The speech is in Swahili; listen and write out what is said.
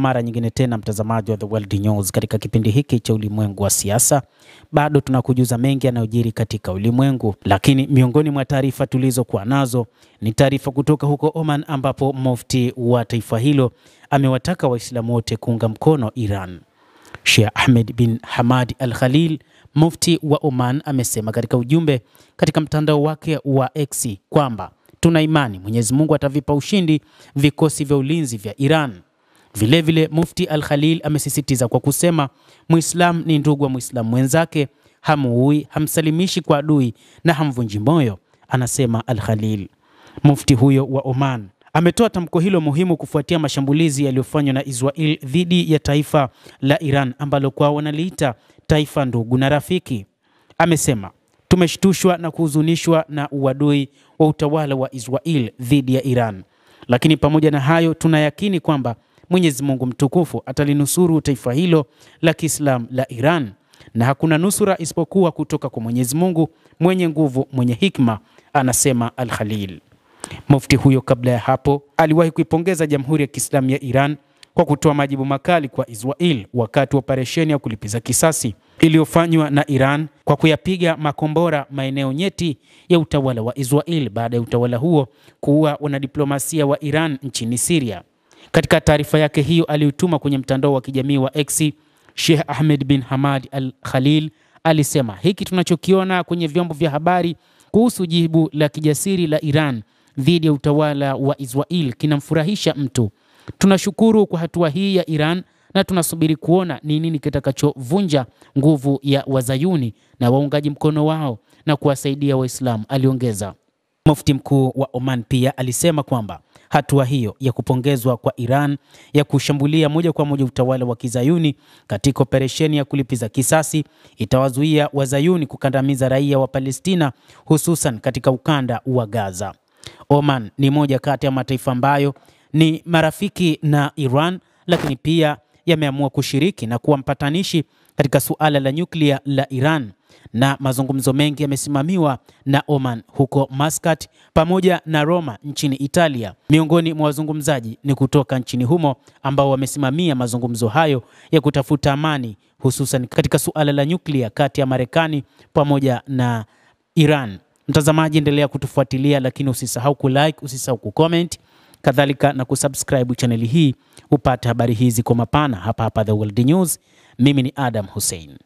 Mara nyingine tena mtazamaji wa The World News, katika kipindi hiki cha ulimwengu wa siasa bado tunakujuza mengi yanayojiri katika ulimwengu, lakini miongoni mwa taarifa tulizokuwa nazo ni taarifa kutoka huko Oman, ambapo mufti wa taifa hilo amewataka Waislamu wote kuunga mkono Iran. Sheikh Ahmed bin Hamad Al Khalil, mufti wa Oman, amesema katika ujumbe katika mtandao wake wa X kwamba tuna imani Mwenyezi Mungu atavipa ushindi vikosi vya ulinzi vya Iran. Vilevile Mufti Al Khalil amesisitiza kwa kusema Muislam ni ndugu wa Muislamu mwenzake, hamuui, hamsalimishi kwa adui na hamvunji moyo, anasema Al Khalil. Mufti huyo wa Oman ametoa tamko hilo muhimu kufuatia mashambulizi yaliyofanywa na Israel dhidi ya taifa la Iran ambalo kwao wanaliita taifa ndugu na rafiki. Amesema tumeshtushwa na kuhuzunishwa na uadui wa utawala wa Israel dhidi ya Iran, lakini pamoja na hayo tunayakini kwamba Mwenyezi Mungu mtukufu atalinusuru taifa hilo la Kiislam la Iran, na hakuna nusura isipokuwa kutoka kwa Mwenyezi Mungu mwenye nguvu, mwenye hikma, anasema Al Khalil. Mufti huyo kabla ya hapo aliwahi kuipongeza Jamhuri ya Kiislamu ya Iran kwa kutoa majibu makali kwa Israel wakati wa operesheni ya kulipiza kisasi iliyofanywa na Iran kwa kuyapiga makombora maeneo nyeti ya utawala wa Israel baada ya utawala huo kuua wanadiplomasia wa Iran nchini Syria. Katika taarifa yake hiyo aliyotuma kwenye mtandao wa kijamii wa X, Sheikh Ahmed bin Hamad Al Khalil alisema hiki tunachokiona kwenye vyombo vya habari kuhusu jibu la kijasiri la Iran dhidi ya utawala wa Israel kinamfurahisha mtu. Tunashukuru kwa hatua hii ya Iran na tunasubiri kuona ni nini kitakachovunja nguvu ya Wazayuni na waungaji mkono wao na kuwasaidia Waislamu, aliongeza. Mufti mkuu wa Oman pia alisema kwamba hatua hiyo ya kupongezwa kwa Iran ya kushambulia moja kwa moja utawala wa Kizayuni katika operesheni ya kulipiza kisasi itawazuia Wazayuni kukandamiza raia wa Palestina, hususan katika ukanda wa Gaza. Oman ni moja kati ya mataifa ambayo ni marafiki na Iran, lakini pia yameamua kushiriki na kuwa mpatanishi katika suala la nyuklia la Iran, na mazungumzo mengi yamesimamiwa na Oman huko Muscat pamoja na Roma nchini Italia. Miongoni mwa wazungumzaji ni kutoka nchini humo ambao wamesimamia mazungumzo hayo ya kutafuta amani, hususan katika suala la nyuklia kati ya Marekani pamoja na Iran. Mtazamaji, endelea kutufuatilia, lakini usisahau kulike, usisahau kucomment, kadhalika na kusubscribe channel hii upate habari hizi kwa mapana hapa The World News. Mimi ni Adam Hussein.